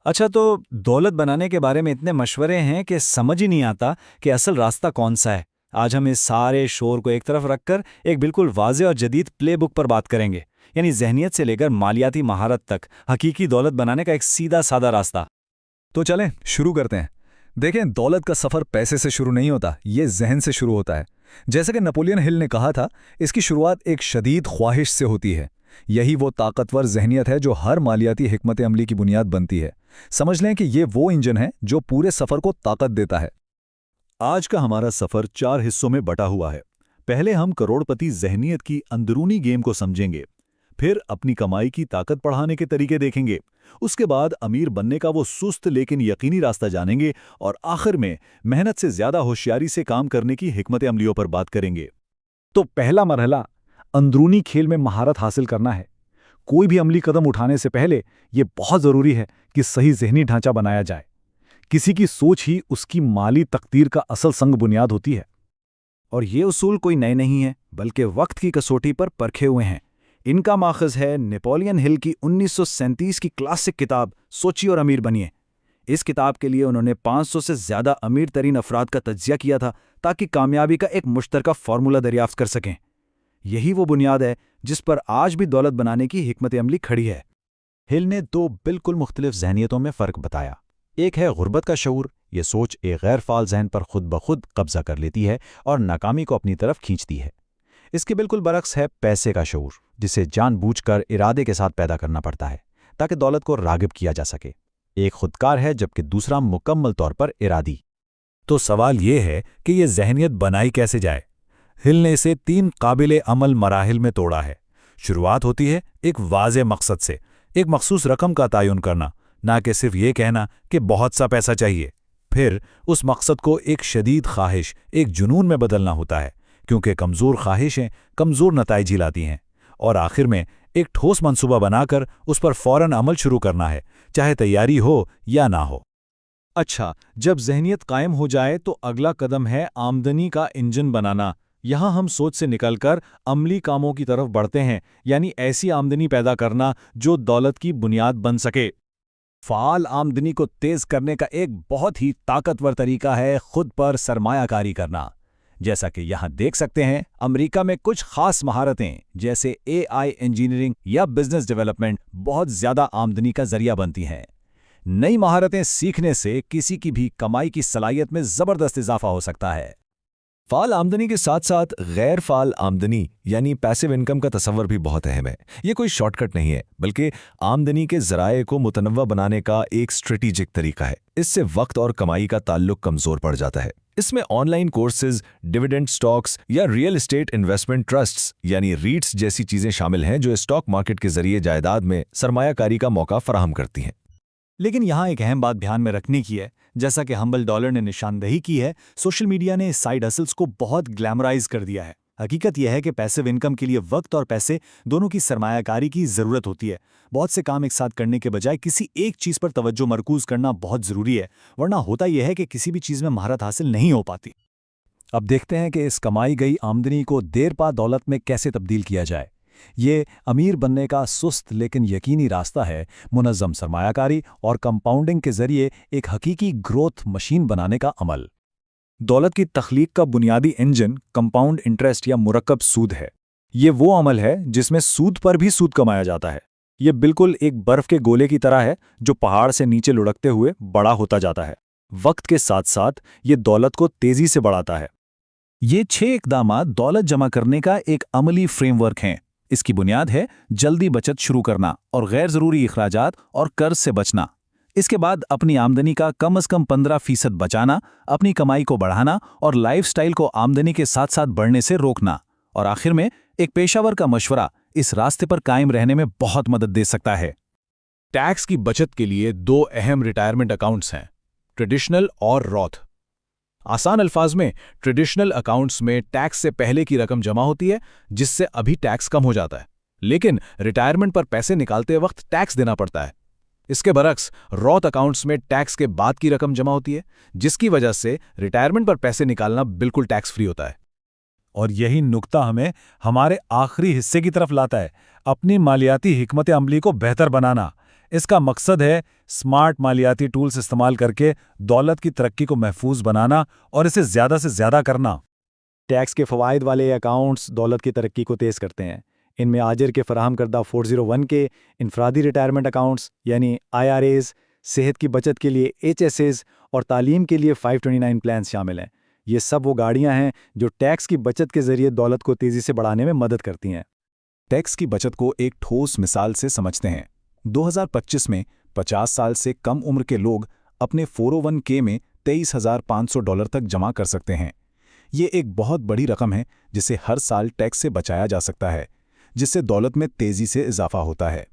अच्छा, तो दौलत बनाने के बारे में इतने मशवरे हैं कि समझ ही नहीं आता कि असल रास्ता कौन सा है। आज हम इस सारे शोर को एक तरफ रखकर एक बिल्कुल वाज़े और जदीद प्ले बुक पर बात करेंगे, यानी ज़हनियत से लेकर मालियाती महारत तक हकीकी दौलत बनाने का एक सीधा साधा रास्ता। तो चलें शुरू करते हैं। देखें, दौलत का सफ़र पैसे से शुरू नहीं होता, ये जहन से शुरू होता है। जैसे कि नेपोलियन हिल ने कहा था, इसकी शुरुआत एक शदीद ख्वाहिश से होती है। यही वो ताकतवर जहनियत है जो हर मालियाती हिकमत अमली की बुनियाद बनती है। समझ लें कि ये वो इंजन है जो पूरे सफ़र को ताकत देता है। आज का हमारा सफर 4 हिस्सों में बटा हुआ है। पहले हम करोड़पति जहनियत की अंदरूनी गेम को समझेंगे, फिर अपनी कमाई की ताकत बढ़ाने के तरीके देखेंगे, उसके बाद अमीर बनने का वो सुस्त लेकिन यकीनी रास्ता जानेंगे, और आखिर में मेहनत से ज्यादा होशियारी से काम करने की हिकमत अमलियों पर बात करेंगे। तो पहला मरहला अंदरूनी खेल में महारत हासिल करना है। कोई भी अमली कदम उठाने से पहले ये बहुत ज़रूरी है कि सही ज़हनी ढांचा बनाया जाए। किसी की सोच ही उसकी माली तकदीर का असल संग बुनियाद होती है। और ये उसूल कोई नए नहीं हैं, बल्कि वक्त की कसौटी पर परखे हुए हैं। इनका माखज़ है नेपोलियन हिल की 1937 की क्लासिक किताब सोचिए और अमीर बनिए। इस किताब के लिए उन्होंने 500 से ज़्यादा अमीर तरीन अफराद का तज्जिया किया था ताकि कामयाबी का एक मुश्तरका फार्मूला दरियाफ्त कर सकें। यही वो बुनियाद है जिस पर आज भी दौलत बनाने की हिकमत अमली खड़ी है। हिल ने दो बिल्कुल मुख्तलिफ जहनियतों में फ़र्क बताया। एक है गुर्बत का शऊर, ये सोच एक गैर फाल जहन पर खुद ब खुद कब्जा कर लेती है और नाकामी को अपनी तरफ खींचती है। इसके बिल्कुल बरक्स है पैसे का शऊर, जिसे जानबूझकर इरादे के साथ पैदा करना पड़ता है ताकि दौलत को रागिब किया जा सके। एक खुदकार है जबकि दूसरा मुकम्मल तौर पर इरादी। तो सवाल ये है कि ये जहनियत बनाई कैसे जाए। हिल ने इसे 3 काबिल अमल मराहिल में तोड़ा है। शुरुआत होती है एक वाज़े मकसद से, एक मखसूस रकम का तयन करना, ना कि सिर्फ ये कहना कि बहुत सा पैसा चाहिए। फिर उस मकसद को एक शदीद ख्वाहिश, एक जुनून में बदलना होता है, क्योंकि कमज़ोर ख्वाहिशें कमज़ोर नताइज ही लाती हैं। और आखिर में एक ठोस मंसूबा बनाकर उस पर फ़ौरन अमल शुरू करना है, चाहे तैयारी हो या ना हो। अच्छा, जब जहनियत कायम हो जाए तो अगला कदम है आमदनी का इंजन बनाना। यहाँ हम सोच से निकलकर अमली कामों की तरफ बढ़ते हैं, यानी ऐसी आमदनी पैदा करना जो दौलत की बुनियाद बन सके। फ़ाल आमदनी को तेज़ करने का एक बहुत ही ताकतवर तरीका है खुद पर सरमायाकारी करना। जैसा कि यहाँ देख सकते हैं, अमेरिका में कुछ खास महारतें जैसे AI इंजीनियरिंग या बिजनेस डेवलपमेंट बहुत ज़्यादा आमदनी का जरिया बनती हैं। नई महारतें सीखने से किसी की भी कमाई की सलाहियत में ज़बरदस्त इजाफा हो सकता है। फ़ाल आमदनी के साथ साथ गैर फ़ाल आमदनी यानी पैसिव इनकम का तस्वर भी बहुत अहम है। ये कोई शॉर्टकट नहीं है, बल्कि आमदनी के ज़राए को मुतनव्वा बनाने का एक स्ट्रेटेजिक तरीका है। इससे वक्त और कमाई का ताल्लुक कमज़ोर पड़ जाता है। इसमें ऑनलाइन कोर्सेज, डिविडेंड स्टॉक्स या रियल एस्टेट इन्वेस्टमेंट ट्रस्ट्स यानी रीट्स जैसी चीज़ें शामिल हैं जो स्टॉक मार्केट के जरिए जायदाद में सरमायाकारी का मौका फराहम करती हैं। लेकिन यहाँ एक अहम बात ध्यान में रखने की है। जैसा कि हम्बल डॉलर ने निशानदही की है, सोशल मीडिया ने इस साइड हसल्स को बहुत ग्लैमराइज कर दिया है। हकीकत यह है कि पैसिव इनकम के लिए वक्त और पैसे दोनों की सरमायाकारी की ज़रूरत होती है। बहुत से काम एक साथ करने के बजाय किसी एक चीज़ पर तवज्जो मरकूज करना बहुत ज़रूरी है, वरना होता यह है कि किसी भी चीज़ में महारत हासिल नहीं हो पाती। अब देखते हैं कि इस कमाई गई आमदनी को देरपा दौलत में कैसे तब्दील किया जाए। ये अमीर बनने का सुस्त लेकिन यकीनी रास्ता है, मुनज़्ज़म सरमायाकारी और कंपाउंडिंग के जरिए एक हकीकी ग्रोथ मशीन बनाने का अमल। दौलत की तख्लीक का बुनियादी इंजन कंपाउंड इंटरेस्ट या मुरक्कब सूद है। ये वो अमल है जिसमें सूद पर भी सूद कमाया जाता है। ये बिल्कुल एक बर्फ के गोले की तरह है जो पहाड़ से नीचे लुढ़कते हुए बड़ा होता जाता है। वक्त के साथ साथ ये दौलत को तेजी से बढ़ाता है। ये 6 इक़दामात दौलत जमा करने का एक अमली फ्रेमवर्क हैं। इसकी बुनियाद है जल्दी बचत शुरू करना और गैर ज़रूरी इखराजात और कर्ज से बचना। इसके बाद अपनी आमदनी का कम से कम 15% बचाना, अपनी कमाई को बढ़ाना और लाइफस्टाइल को आमदनी के साथ साथ बढ़ने से रोकना। और आखिर में एक पेशावर का मशवरा इस रास्ते पर कायम रहने में बहुत मदद दे सकता है। टैक्स की बचत के लिए 2 अहम रिटायरमेंट अकाउंट्स हैं, ट्रेडिशनल और रॉथ। आसान अल्फाज में, ट्रेडिशनल अकाउंट्स में टैक्स से पहले की रकम जमा होती है जिससे अभी टैक्स कम हो जाता है, लेकिन रिटायरमेंट पर पैसे निकालते वक्त टैक्स देना पड़ता है। इसके बरक्स रॉथ अकाउंट्स में टैक्स के बाद की रकम जमा होती है, जिसकी वजह से रिटायरमेंट पर पैसे निकालना बिल्कुल टैक्स फ्री होता है। और यही नुक्ता हमें हमारे आखिरी हिस्से की तरफ लाता है, अपनी मालियाती हिकमत अमली को बेहतर बनाना। इसका मकसद है स्मार्ट मालियाती टूल्स इस्तेमाल करके दौलत की तरक्की को महफूज बनाना और इसे ज़्यादा से ज़्यादा करना। टैक्स के फ़वाइद वाले अकाउंट्स दौलत की तरक्की को तेज़ करते हैं। इनमें आजिर के फराहम करदा 401 के इनफरादी रिटायरमेंट अकाउंट्स यानी IRAs, सेहत की बचत के लिए HSAs और तालीम के लिए 529 प्लान्स शामिल हैं। ये सब वो गाड़ियां हैं जो टैक्स की बचत के ज़रिए दौलत को तेज़ी से बढ़ाने में मदद करती हैं। टैक्स की बचत को एक ठोस मिसाल से समझते हैं। 2025 में 50 साल से कम उम्र के लोग अपने 401k में $23,500 तक जमा कर सकते हैं। ये एक बहुत बड़ी रकम है जिसे हर साल टैक्स से बचाया जा सकता है, जिससे दौलत में तेज़ी से इजाफा होता है।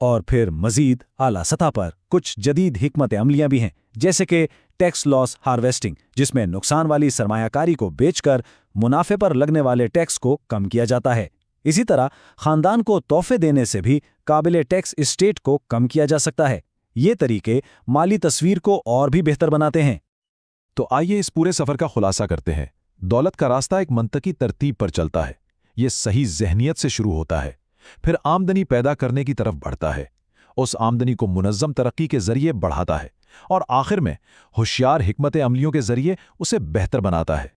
और फिर मजीद आला सतह पर कुछ जदीद हिकमत अमलियां भी हैं, जैसे कि टैक्स लॉस हार्वेस्टिंग, जिसमें नुकसान वाली सरमायाकारी को बेचकर मुनाफे पर लगने वाले टैक्स को कम किया जाता है। इसी तरह खानदान को तोहफे देने से भी काबिले टैक्स एस्टेट को कम किया जा सकता है। ये तरीके माली तस्वीर को और भी बेहतर बनाते हैं। तो आइए इस पूरे सफर का खुलासा करते हैं। दौलत का रास्ता एक मंतकी तरतीब पर चलता है। ये सही ज़हनियत से शुरू होता है, फिर आमदनी पैदा करने की तरफ बढ़ता है, उस आमदनी को मुनज़्ज़म तरक्की के जरिए बढ़ाता है और आखिर में होशियार हिकमत अमलियों के जरिए उसे बेहतर बनाता है।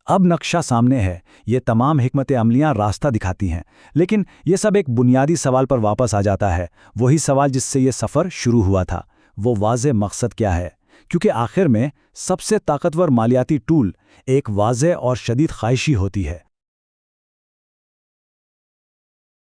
अब नक्शा सामने है। ये तमाम हिकमत अमलियां रास्ता दिखाती हैं, लेकिन ये सब एक बुनियादी सवाल पर वापस आ जाता है, वही सवाल जिससे ये सफ़र शुरू हुआ था। वो वाज़े मकसद क्या है? क्योंकि आखिर में सबसे ताकतवर मालियाती टूल एक वाज़े और शदीद ख्वाहिशी होती है।